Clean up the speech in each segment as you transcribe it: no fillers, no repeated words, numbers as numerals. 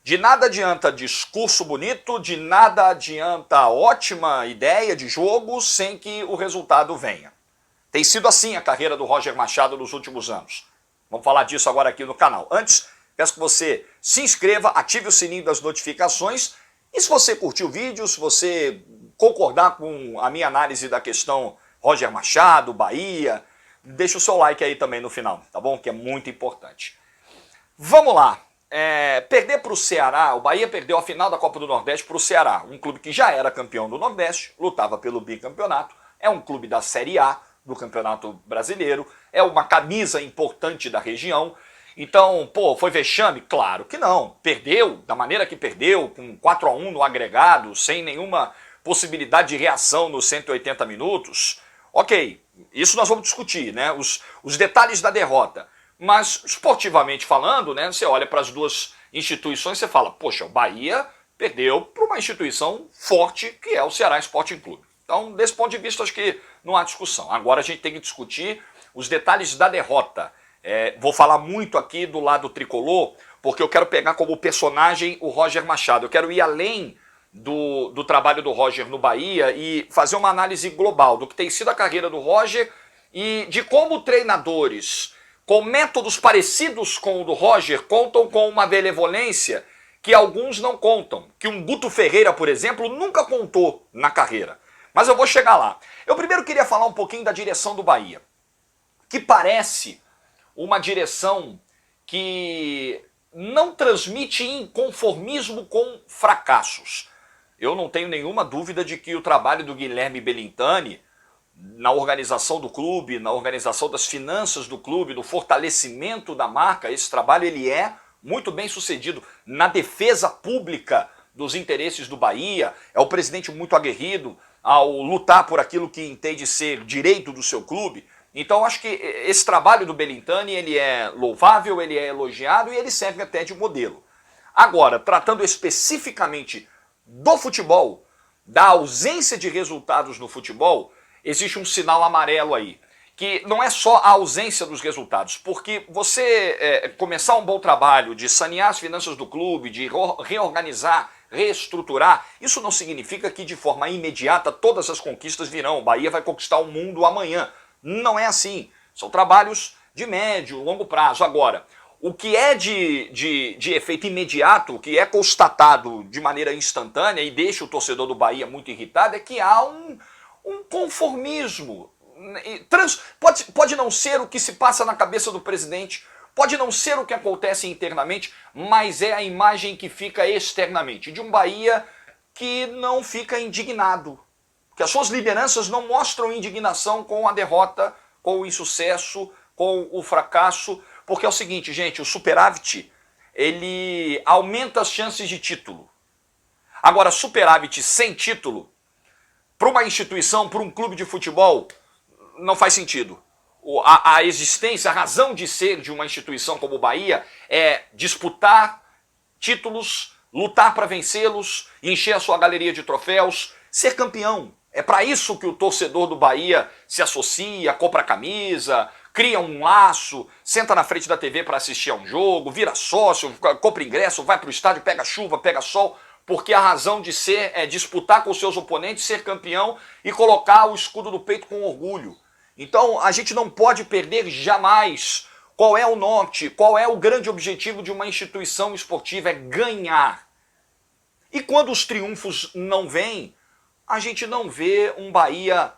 De nada adianta discurso bonito, de nada adianta ótima ideia de jogo sem que o resultado venha. Tem sido assim a carreira do Roger Machado nos últimos anos. Vamos falar disso agora aqui no canal. Antes, peço que você se inscreva, ative o sininho das notificações e se você curtiu o vídeo, se você concordar com a minha análise da questão Roger Machado, Bahia, deixa o seu like aí também no final, tá bom? Que é muito importante. Vamos lá. Perder para o Ceará, o Bahia perdeu a final da Copa do Nordeste para o Ceará, um clube que já era campeão do Nordeste, lutava pelo bicampeonato, é um clube da Série A do Campeonato Brasileiro, é uma camisa importante da região. Então, pô, foi vexame? Claro que não. Perdeu da maneira que perdeu, com 4-1 no agregado, sem nenhuma possibilidade de reação nos 180 minutos. Ok, isso nós vamos discutir, né? Os detalhes da derrota. Mas, esportivamente falando, né, você olha para as duas instituições e você fala, poxa, o Bahia perdeu para uma instituição forte que é o Ceará Sporting Clube. Então, desse ponto de vista, acho que não há discussão. Agora a gente tem que discutir os detalhes da derrota. Vou falar muito aqui do lado tricolor, porque eu quero pegar como personagem o Roger Machado. Eu quero ir além do trabalho do Roger no Bahia e fazer uma análise global do que tem sido a carreira do Roger e de como treinadores com métodos parecidos com o do Roger contam com uma benevolência que alguns não contam, que um Guto Ferreira, por exemplo, nunca contou na carreira. Mas eu vou chegar lá. Eu primeiro queria falar um pouquinho da direção do Bahia, que parece uma direção que não transmite inconformismo com fracassos. Eu não tenho nenhuma dúvida de que o trabalho do Guilherme Belintani na organização do clube, na organização das finanças do clube, no fortalecimento da marca, esse trabalho ele é muito bem sucedido na defesa pública dos interesses do Bahia, é o presidente muito aguerrido ao lutar por aquilo que entende ser direito do seu clube. Então acho que esse trabalho do Belintani ele é louvável, ele é elogiado e ele serve até de modelo. Agora, tratando especificamente do futebol, da ausência de resultados no futebol, existe um sinal amarelo aí, que não é só a ausência dos resultados, porque você começar um bom trabalho de sanear as finanças do clube, de reorganizar, reestruturar, isso não significa que de forma imediata todas as conquistas virão, o Bahia vai conquistar o mundo amanhã. Não é assim, são trabalhos de médio, longo prazo. Agora, o que é de efeito imediato, o que é constatado de maneira instantânea e deixa o torcedor do Bahia muito irritado, é que há um conformismo. Pode não ser o que se passa na cabeça do presidente, pode não ser o que acontece internamente, mas é a imagem que fica externamente, de um Bahia que não fica indignado, que as suas lideranças não mostram indignação com a derrota, com o insucesso, com o fracasso, porque é o seguinte, gente, o superávit, ele aumenta as chances de título. Agora, superávit sem título, para uma instituição, para um clube de futebol, não faz sentido. A existência, a razão de ser de uma instituição como o Bahia é disputar títulos, lutar para vencê-los, encher a sua galeria de troféus, ser campeão. É para isso que o torcedor do Bahia se associa, compra camisa, cria um laço, senta na frente da TV para assistir a um jogo, vira sócio, compra ingresso, vai para o estádio, pega chuva, pega sol, porque a razão de ser é disputar com seus oponentes, ser campeão e colocar o escudo do peito com orgulho. Então a gente não pode perder jamais qual é o norte, qual é o grande objetivo de uma instituição esportiva, é ganhar. E quando os triunfos não vêm, a gente não vê um Bahia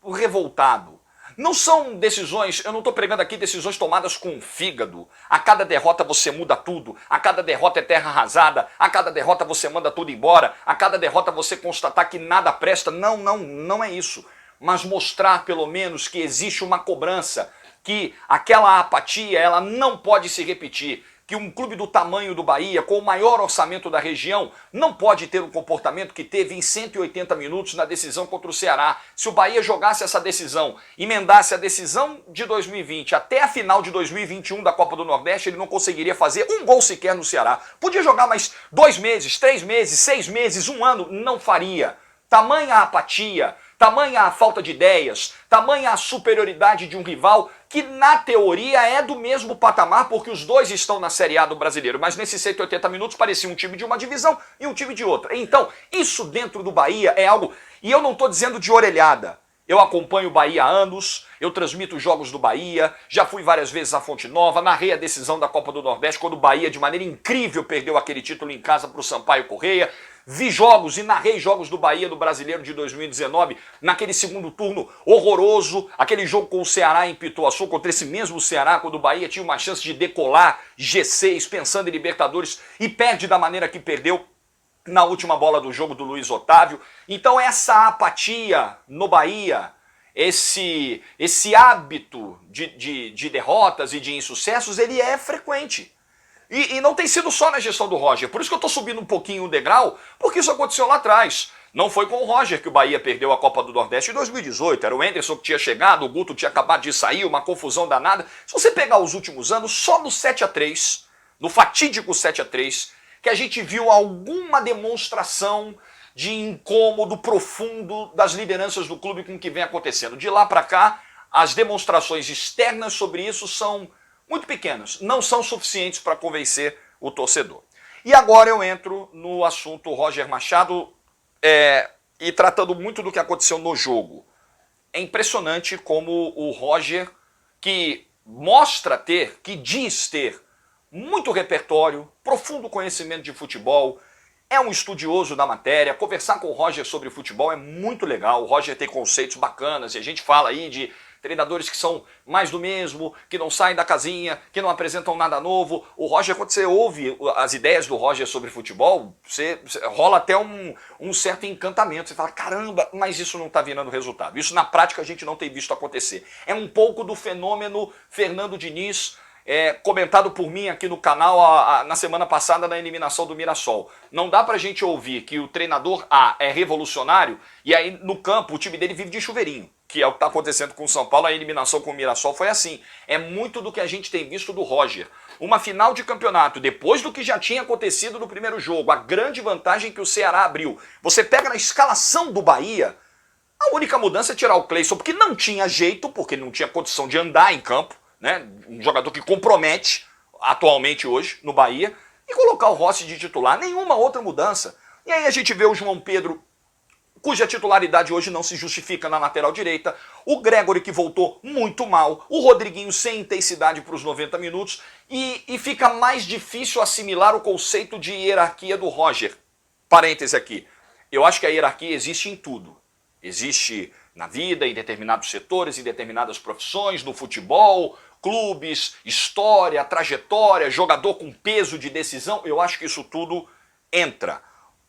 revoltado. Não são decisões, eu não estou pregando aqui decisões tomadas com fígado. A cada derrota você muda tudo, a cada derrota é terra arrasada, a cada derrota você manda tudo embora, a cada derrota você constatar que nada presta. Não é isso. Mas mostrar pelo menos que existe uma cobrança, que aquela apatia ela não pode se repetir, que um clube do tamanho do Bahia, com o maior orçamento da região, não pode ter o comportamento que teve em 180 minutos na decisão contra o Ceará. Se o Bahia jogasse essa decisão, emendasse a decisão de 2020 até a final de 2021 da Copa do Nordeste, ele não conseguiria fazer um gol sequer no Ceará. Podia jogar mais 2 meses, 3 meses, 6 meses, 1 ano, não faria. Tamanha apatia, tamanha a falta de ideias, tamanha a superioridade de um rival que na teoria é do mesmo patamar porque os dois estão na Série A do Brasileiro, mas nesses 180 minutos parecia um time de uma divisão e um time de outra. Então, isso dentro do Bahia é algo, e eu não estou dizendo de orelhada. Eu acompanho o Bahia há anos, eu transmito os jogos do Bahia, já fui várias vezes à Fonte Nova, narrei a decisão da Copa do Nordeste, quando o Bahia, de maneira incrível, perdeu aquele título em casa para o Sampaio Corrêa. Vi jogos e narrei jogos do Bahia do Brasileiro de 2019, naquele segundo turno horroroso, aquele jogo com o Ceará em Pituaçu, contra esse mesmo Ceará, quando o Bahia tinha uma chance de decolar G6, pensando em Libertadores, e perde da maneira que perdeu na última bola do jogo do Luiz Otávio. Então essa apatia no Bahia, esse hábito de derrotas e de insucessos, ele é frequente. E não tem sido só na gestão do Roger. Por isso que eu estou subindo um pouquinho o degrau, porque isso aconteceu lá atrás. Não foi com o Roger que o Bahia perdeu a Copa do Nordeste em 2018. Era o Anderson que tinha chegado, o Guto tinha acabado de sair, uma confusão danada. Se você pegar os últimos anos, só no 7-3, no fatídico 7-3, que a gente viu alguma demonstração de incômodo profundo das lideranças do clube com o que vem acontecendo. De lá para cá, as demonstrações externas sobre isso são muito pequenas, não são suficientes para convencer o torcedor. E agora eu entro no assunto Roger Machado, e tratando muito do que aconteceu no jogo. É impressionante como o Roger, que mostra ter, que diz ter, muito repertório, profundo conhecimento de futebol, é um estudioso da matéria. Conversar com o Roger sobre futebol é muito legal. O Roger tem conceitos bacanas e a gente fala aí de treinadores que são mais do mesmo, que não saem da casinha, que não apresentam nada novo. O Roger, quando você ouve as ideias do Roger sobre futebol, rola até um certo encantamento. Você fala, caramba, mas isso não está virando resultado. Isso na prática a gente não tem visto acontecer. É um pouco do fenômeno Fernando Diniz, comentado por mim aqui no canal na semana passada na eliminação do Mirassol. Não dá pra gente ouvir que o treinador A é revolucionário e aí no campo o time dele vive de chuveirinho, que é o que está acontecendo com o São Paulo. A eliminação com o Mirassol foi assim. É muito do que a gente tem visto do Roger. Uma final de campeonato, depois do que já tinha acontecido no primeiro jogo, a grande vantagem que o Ceará abriu. Você pega na escalação do Bahia, a única mudança é tirar o Cleison, porque não tinha jeito, porque ele não tinha condição de andar em campo, né? Um jogador que compromete atualmente hoje no Bahia, e colocar o Rossi de titular. Nenhuma outra mudança. E aí a gente vê o João Pedro, cuja titularidade hoje não se justifica na lateral direita, o Gregory que voltou muito mal, o Rodriguinho sem intensidade para os 90 minutos, e fica mais difícil assimilar o conceito de hierarquia do Roger. Parêntese aqui, eu acho que a hierarquia existe em tudo. Existe na vida, em determinados setores, em determinadas profissões, no futebol, clubes, história, trajetória, jogador com peso de decisão. Eu acho que isso tudo entra.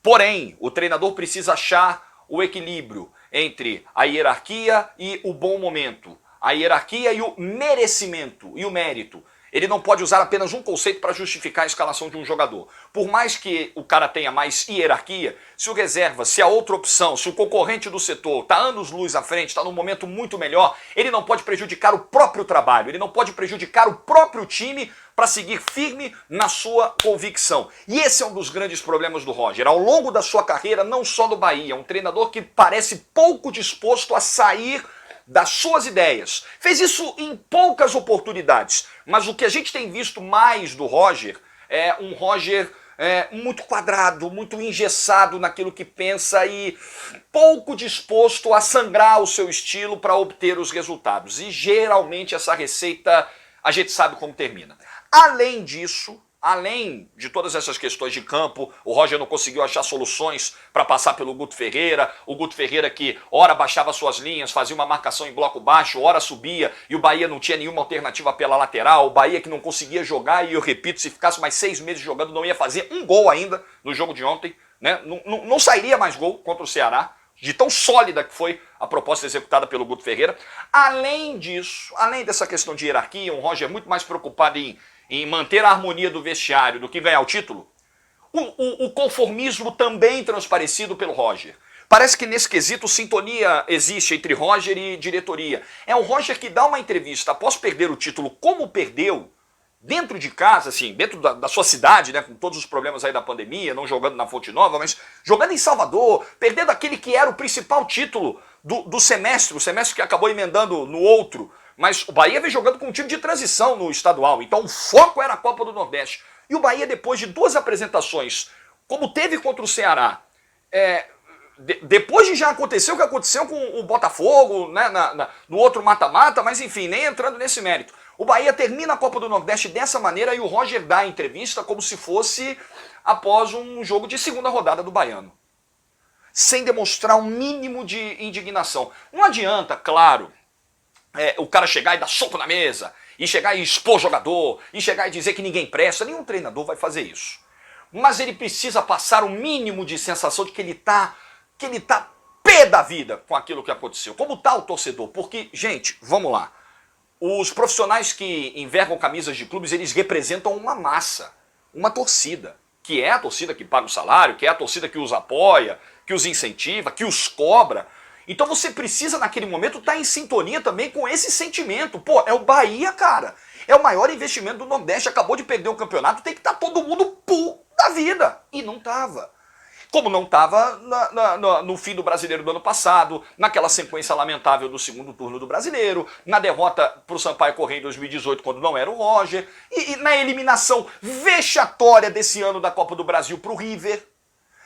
Porém, o treinador precisa achar o equilíbrio entre a hierarquia e o bom momento, a hierarquia e o merecimento e o mérito. Ele não pode usar apenas um conceito para justificar a escalação de um jogador. Por mais que o cara tenha mais hierarquia, se o reserva, se a outra opção, se o concorrente do setor está anos-luz à frente, está num momento muito melhor, ele não pode prejudicar o próprio trabalho, ele não pode prejudicar o próprio time para seguir firme na sua convicção. E esse é um dos grandes problemas do Roger. Ao longo da sua carreira, não só no Bahia, um treinador que parece pouco disposto a sair das suas ideias. Fez isso em poucas oportunidades, mas o que a gente tem visto mais do Roger é um Roger muito quadrado, muito engessado naquilo que pensa e pouco disposto a sangrar o seu estilo para obter os resultados. E geralmente essa receita a gente sabe como termina. Além disso, além de todas essas questões de campo, o Roger não conseguiu achar soluções para passar pelo Guto Ferreira. O Guto Ferreira que ora baixava suas linhas, fazia uma marcação em bloco baixo, ora subia, e o Bahia não tinha nenhuma alternativa pela lateral. O Bahia que não conseguia jogar, e eu repito, se ficasse mais 6 meses jogando, não ia fazer um gol ainda no jogo de ontem, né? Não sairia mais gol contra o Ceará, de tão sólida que foi a proposta executada pelo Guto Ferreira. Além disso, além dessa questão de hierarquia, um Roger muito mais preocupado em manter a harmonia do vestiário do que ganhar o título, o conformismo também transparecido pelo Roger. Parece que nesse quesito sintonia existe entre Roger e diretoria. É o Roger que dá uma entrevista após perder o título como perdeu, dentro de casa, assim, dentro da sua cidade, né, com todos os problemas aí da pandemia, não jogando na Fonte Nova, mas jogando em Salvador, perdendo aquele que era o principal título do semestre, o semestre que acabou emendando no outro, mas o Bahia vem jogando com um time de transição no estadual, então o foco era a Copa do Nordeste. E o Bahia, depois de 2 apresentações, como teve contra o Ceará, depois de já acontecer o que aconteceu com o Botafogo, né, no outro mata-mata, mas enfim, nem entrando nesse mérito. O Bahia termina a Copa do Nordeste dessa maneira e o Roger dá a entrevista como se fosse após um jogo de segunda rodada do Baiano. Sem demonstrar um mínimo de indignação. Não adianta, claro, o cara chegar e dar soco na mesa, e chegar e expor jogador, e chegar e dizer que ninguém presta. Nenhum treinador vai fazer isso. Mas ele precisa passar o mínimo de sensação de que ele tá pé da vida com aquilo que aconteceu. Como tá o torcedor? Porque, gente, vamos lá. Os profissionais que envergam camisas de clubes, eles representam uma massa, uma torcida, que é a torcida que paga o salário, que é a torcida que os apoia, que os incentiva, que os cobra. Então você precisa, naquele momento, estar em sintonia também com esse sentimento. Pô, é o Bahia, cara. É o maior investimento do Nordeste, acabou de perder o campeonato, tem que estar todo mundo puto da vida. E não tava. Como não estava no fim do Brasileiro do ano passado, naquela sequência lamentável do segundo turno do Brasileiro, na derrota para o Sampaio Corrêa em 2018, quando não era o Roger, e na eliminação vexatória desse ano da Copa do Brasil para o River.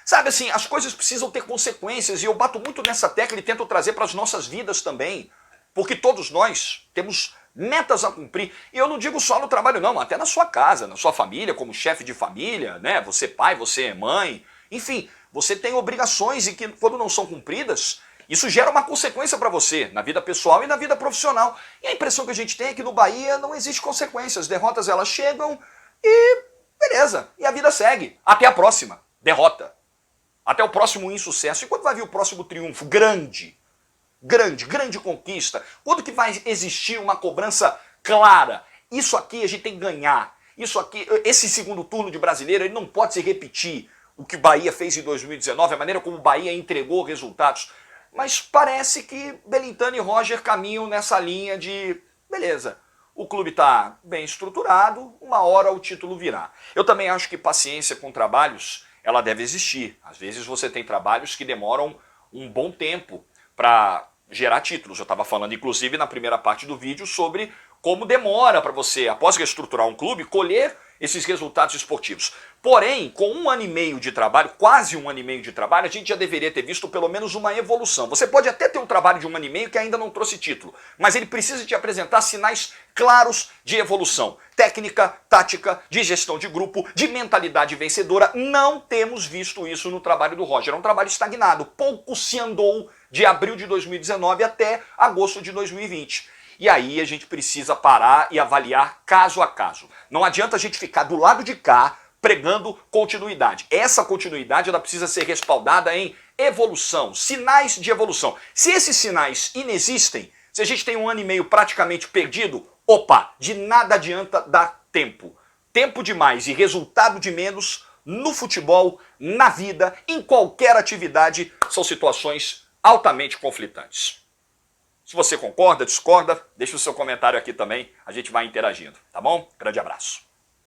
Sabe assim, as coisas precisam ter consequências, e eu bato muito nessa tecla e tento trazer para as nossas vidas também, porque todos nós temos metas a cumprir, e eu não digo só no trabalho não, até na sua casa, na sua família, como chefe de família, né? Você pai, você mãe, enfim, você tem obrigações e que quando não são cumpridas, isso gera uma consequência para você, na vida pessoal e na vida profissional. E a impressão que a gente tem é que no Bahia não existe consequência, as derrotas elas chegam e beleza, e a vida segue. Até a próxima derrota, até o próximo insucesso. E quando vai vir o próximo triunfo? Grande conquista. Quando que vai existir uma cobrança clara? Isso aqui a gente tem que ganhar. Isso aqui, esse segundo turno de Brasileiro, ele não pode se repetir. O que o Bahia fez em 2019, a maneira como o Bahia entregou resultados. Mas parece que Belintani e Roger caminham nessa linha de, beleza, o clube está bem estruturado, uma hora o título virá. Eu também acho que paciência com trabalhos, ela deve existir. Às vezes você tem trabalhos que demoram um bom tempo para gerar títulos. Eu estava falando, inclusive, na primeira parte do vídeo sobre como demora para você, após reestruturar um clube, colher esses resultados esportivos. Porém, com 1 ano e meio de trabalho, quase 1 ano e meio de trabalho, a gente já deveria ter visto pelo menos uma evolução. Você pode até ter um trabalho de 1 ano e meio que ainda não trouxe título, mas ele precisa te apresentar sinais claros de evolução. Técnica, tática, de gestão de grupo, de mentalidade vencedora. Não temos visto isso no trabalho do Roger. É um trabalho estagnado. Pouco se andou de abril de 2019 até agosto de 2020. E aí a gente precisa parar e avaliar caso a caso. Não adianta a gente ficar do lado de cá pregando continuidade. Essa continuidade ela precisa ser respaldada em evolução, sinais de evolução. Se esses sinais inexistem, se a gente tem 1 ano e meio praticamente perdido, opa, de nada adianta dar tempo. Tempo demais e resultado de menos no futebol, na vida, em qualquer atividade, são situações altamente conflitantes. Se você concorda, discorda, deixa o seu comentário aqui também, a gente vai interagindo, tá bom? Grande abraço.